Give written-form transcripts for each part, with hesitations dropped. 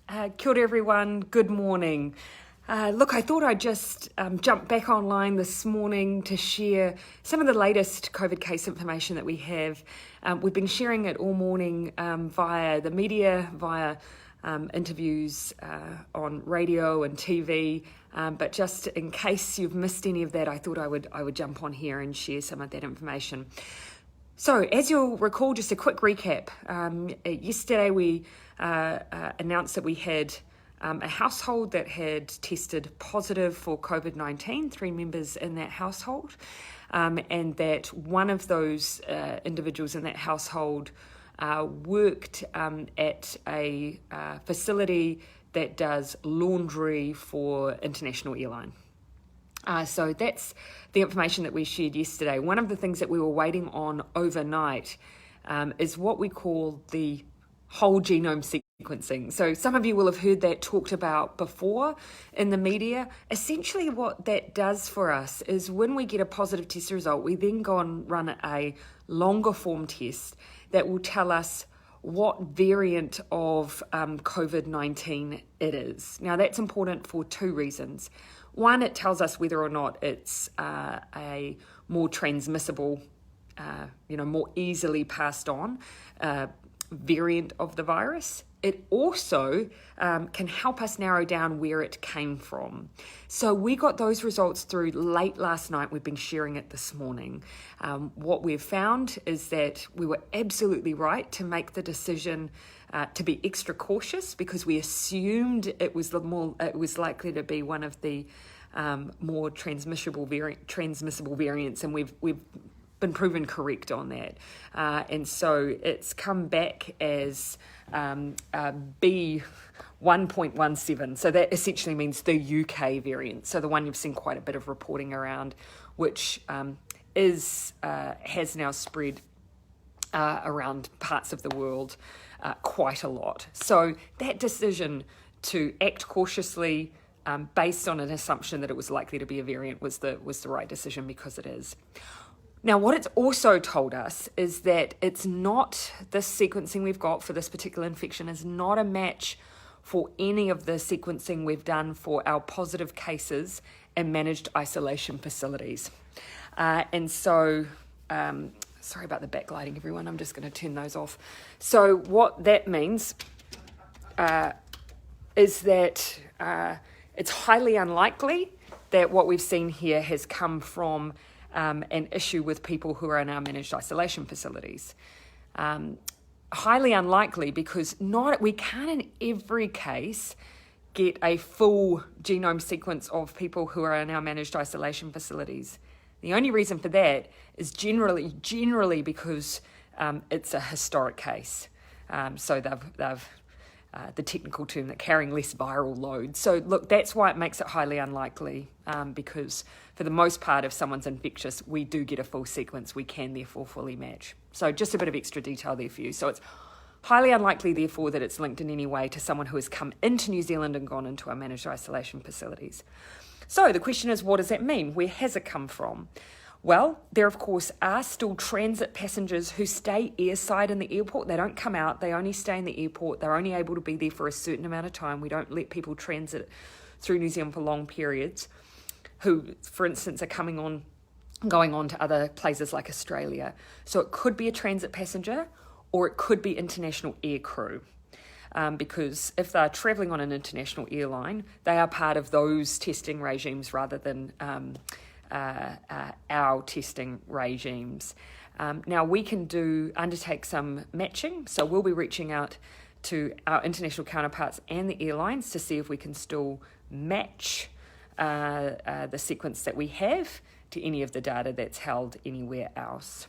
Kia ora everyone, good morning. Look, I thought I'd just jump back online this morning to share some of the latest COVID case information that we have. We've been sharing it all morning via the media, via interviews on radio and TV, but just in case you've missed any of that, I thought I would jump on here and share some of that information. So, as you'll recall, just a quick recap. Yesterday we announced that we had a household that had tested positive for COVID-19, 3 members in that household, and that one of those individuals in that household worked at a facility that does laundry for international airline. So that's the information that we shared yesterday. One of the things that we were waiting on overnight is what we call the whole genome sequencing. So some of you will have heard that talked about before in the media. Essentially what that does for us is when we get a positive test result, we then go and run a longer form test that will tell us what variant of COVID-19 it is. Now that's important for 2 reasons. One, it tells us whether or not it's a more transmissible, more easily passed on variant of the virus. It also can help us narrow down where it came from. So we got those results through late last night. We've been sharing it this morning. What we've found is that we were absolutely right to make the decision to be extra cautious because we assumed it was likely to be one of the more transmissible variants, and we've been proven correct on that. And so it's come back as B1.17. So that essentially means the UK variant. So the one you've seen quite a bit of reporting around, which has now spread around parts of the world quite a lot. So that decision to act cautiously based on an assumption that it was likely to be a variant was the right decision because it is. Now, what it's also told us is that it's not, this sequencing we've got for this particular infection is not a match for any of the sequencing we've done for our positive cases in managed isolation facilities. And so, sorry about the backlighting, everyone. I'm just going to turn those off. So what that means is that it's highly unlikely that what we've seen here has come from an issue with people who are in our managed isolation facilities. Highly unlikely because we can't in every case get a full genome sequence of people who are in our managed isolation facilities. The only reason for that is generally because it's a historic case. So they've the technical term, that carrying less viral load. So look, that's why it makes it highly unlikely because for the most part, if someone's infectious, we do get a full sequence. We can therefore fully match. So just a bit of extra detail there for you. So it's highly unlikely, therefore, that it's linked in any way to someone who has come into New Zealand and gone into our managed isolation facilities. So the question is, what does that mean? Where has it come from? Well, there, of course, are still transit passengers who stay airside in the airport. They don't come out. They only stay in the airport. They're only able to be there for a certain amount of time. We don't let people transit through New Zealand for long periods who, for instance, are going on to other places like Australia. So it could be a transit passenger or it could be international air crew. Because if they're travelling on an international airline, they are part of those testing regimes rather than our testing regimes. Now we can undertake some matching, so we'll be reaching out to our international counterparts and the airlines to see if we can still match the sequence that we have to any of the data that's held anywhere else.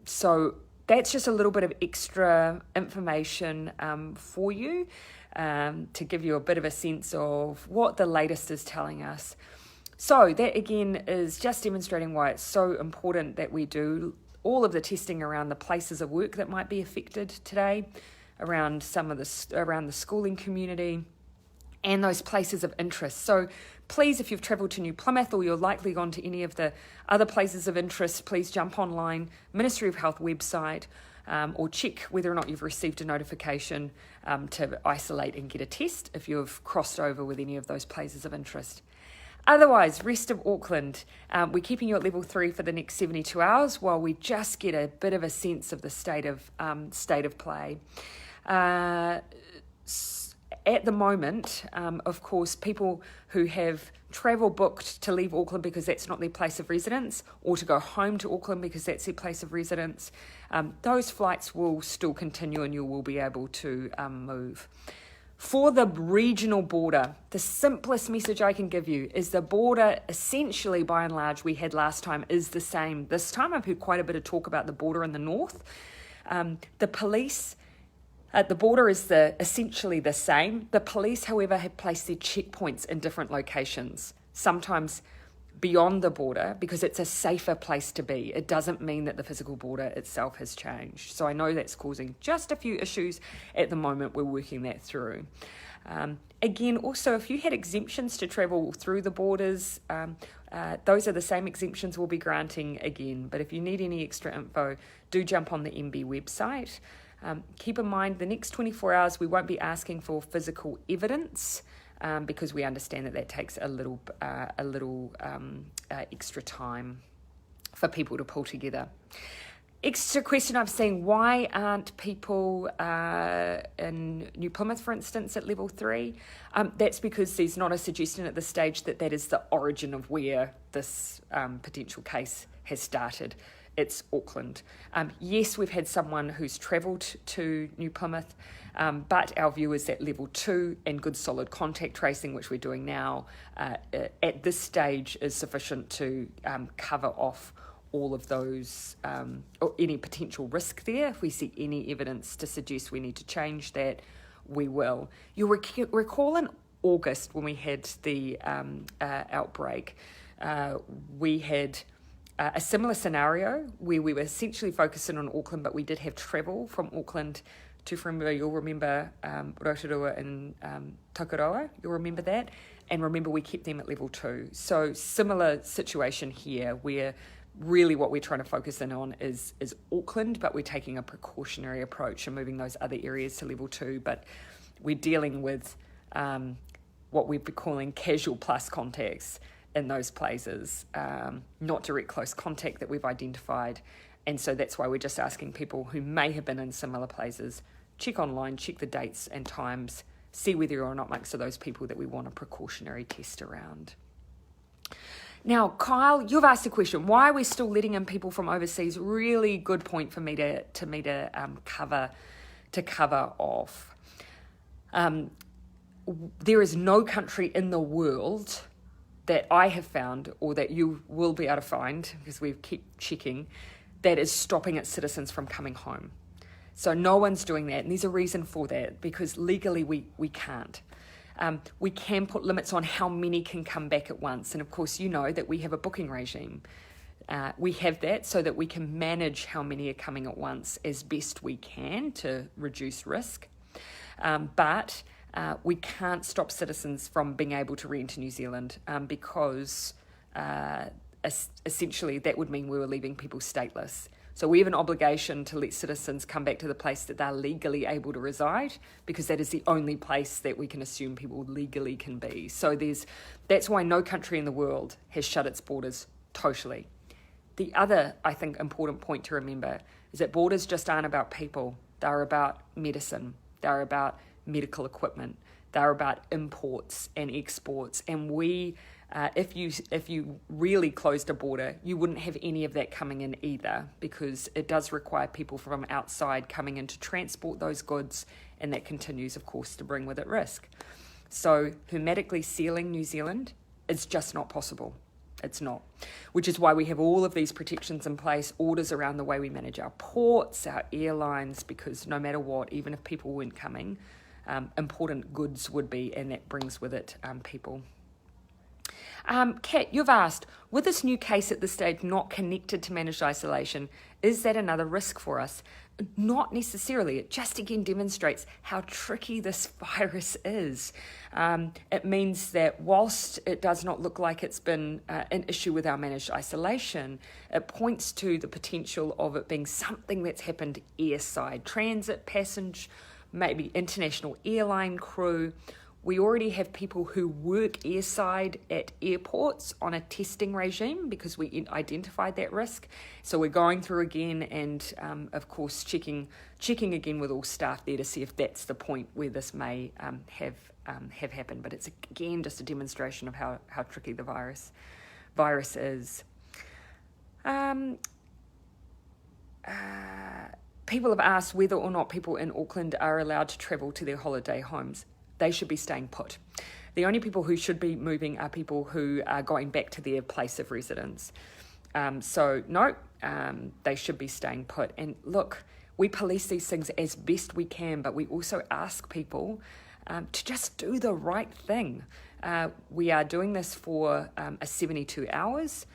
So that's just a little bit of extra information for you to give you a bit of a sense of what the latest is telling us. So that again is just demonstrating why it's so important that we do all of the testing around the places of work that might be affected today, around the schooling community, and those places of interest. So please, if you've travelled to New Plymouth or you're likely gone to any of the other places of interest, please jump online, Ministry of Health website, or check whether or not you've received a notification to isolate and get a test if you've crossed over with any of those places of interest. Otherwise, rest of Auckland, we're keeping you at level 3 for the next 72 hours while we just get a bit of a sense of the state of play. At the moment, of course, people who have travel booked to leave Auckland because that's not their place of residence, or to go home to Auckland because that's their place of residence, those flights will still continue and you will be able to move. For the regional border, the simplest message I can give you is the border, essentially, by and large, we had last time is the same. This time I've heard quite a bit of talk about the border in the north. The police at the border is essentially the same. The police, however, have placed their checkpoints in different locations, sometimes beyond the border, because it's a safer place to be. It doesn't mean that the physical border itself has changed. So I know that's causing just a few issues at the moment. We're working that through. Again, also, if you had exemptions to travel through the borders, those are the same exemptions we'll be granting again. But if you need any extra info, do jump on the MB website. Keep in mind, the next 24 hours, we won't be asking for physical evidence because we understand that takes a little extra time for people to pull together. Extra question I've seen, why aren't people in New Plymouth, for instance, at level 3? That's because there's not a suggestion at this stage that is the origin of where this potential case has started. It's Auckland. Yes, we've had someone who's travelled to New Plymouth, but our view is that level 2 and good solid contact tracing, which we're doing now, at this stage is sufficient to cover off all of those, or any potential risk there. If we see any evidence to suggest we need to change that, we will. You'll recall in August when we had the outbreak, we had a similar scenario where we were essentially focusing on Auckland, but we did have travel from Auckland to Whangarei. You'll remember Rotorua and Takaroa, you'll remember that. And remember, we kept them at level 2. So similar situation here, where really what we're trying to focus in on is Auckland, but we're taking a precautionary approach and moving those other areas to level 2. But we're dealing with what we've been calling casual plus contacts in those places, not direct close contact that we've identified. And so that's why we're just asking people who may have been in similar places, check online, check the dates and times, see whether or not amongst those people that we want a precautionary test around. Now, Kyle, you've asked a question. Why are we still letting in people from overseas? Really good point for me to cover off. There is no country in the world that I have found, or that you will be able to find, because we keep checking, that is stopping its citizens from coming home. So no one's doing that, and there's a reason for that, because legally we can't. We can put limits on how many can come back at once, and of course you know that we have a booking regime. We have that so that we can manage how many are coming at once as best we can to reduce risk. But we can't stop citizens from being able to re-enter New Zealand because essentially that would mean we were leaving people stateless. So we have an obligation to let citizens come back to the place that they're legally able to reside, because that is the only place that we can assume people legally can be. So that's why no country in the world has shut its borders totally. The other, I think, important point to remember is that borders just aren't about people. They're about medicine. They're about medical equipment. They're about imports and exports. And we, if you really closed a border, you wouldn't have any of that coming in either, because it does require people from outside coming in to transport those goods, and that continues, of course, to bring with it risk. So hermetically sealing New Zealand is just not possible. It's not, which is why we have all of these protections in place, orders around the way we manage our ports, our airlines, because no matter what, even if people weren't coming, important goods would be, and that brings with it people. Kat, you've asked, with this new case at this stage not connected to managed isolation, is that another risk for us? Not necessarily. It just again demonstrates how tricky this virus is. It means that whilst it does not look like it's been an issue with our managed isolation, it points to the potential of it being something that's happened airside, transit, passenger, maybe international airline crew. We already have people who work airside at airports on a testing regime because we identified that risk. So we're going through again and, of course, checking again with all staff there to see if that's the point where this may have happened. But it's, again, just a demonstration of how tricky the virus is. People have asked whether or not people in Auckland are allowed to travel to their holiday homes. They should be staying put. The only people who should be moving are people who are going back to their place of residence. They should be staying put. And look, we police these things as best we can, but we also ask people to just do the right thing. We are doing this for 72 hours.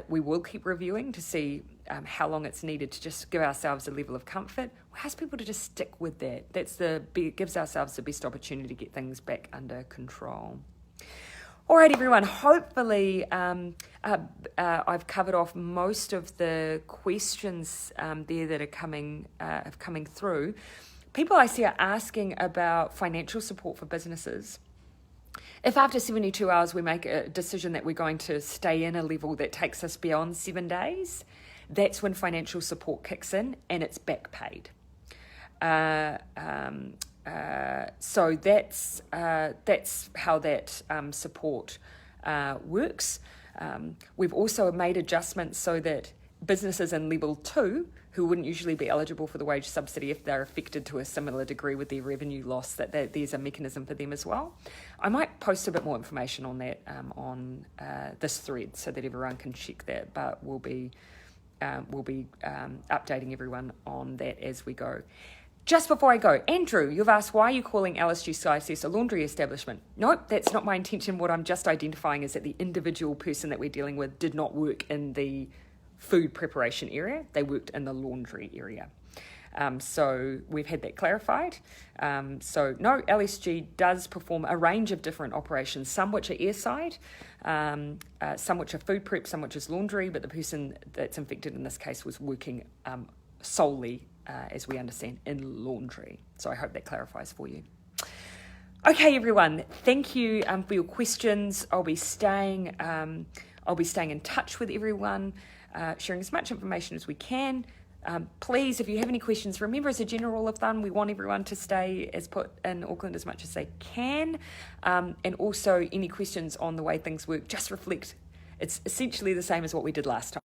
We will keep reviewing to see how long it's needed to just give ourselves a level of comfort. We ask people to just stick with that. It gives ourselves the best opportunity to get things back under control. All right, everyone. Hopefully, I've covered off most of the questions there that are coming through. People I see are asking about financial support for businesses. If after 72 hours we make a decision that we're going to stay in a level that takes us beyond 7 days, that's when financial support kicks in and it's back paid. So that's how that support works. We've also made adjustments so that businesses in level 2 who wouldn't usually be eligible for the wage subsidy if they're affected to a similar degree with their revenue loss, that there's a mechanism for them as well. I might post a bit more information on that on this thread so that everyone can check that, but we'll be updating everyone on that as we go. Just before I go, Andrew, you've asked why are you calling LSG CICS a laundry establishment? Nope, that's not my intention. What I'm just identifying is that the individual person that we're dealing with did not work in the food preparation area. They worked in the laundry area. So we've had that clarified. So no, LSG does perform a range of different operations, some which are airside, some which are food prep, some which is laundry, but the person that's infected in this case was working solely, as we understand, in laundry. So I hope that clarifies for you. Okay, everyone, thank you for your questions. I'll be staying in touch with everyone, sharing as much information as we can. Please, if you have any questions, remember as a general rule of thumb, we want everyone to stay as put in Auckland as much as they can. And also any questions on the way things work, just reflect. It's essentially the same as what we did last time.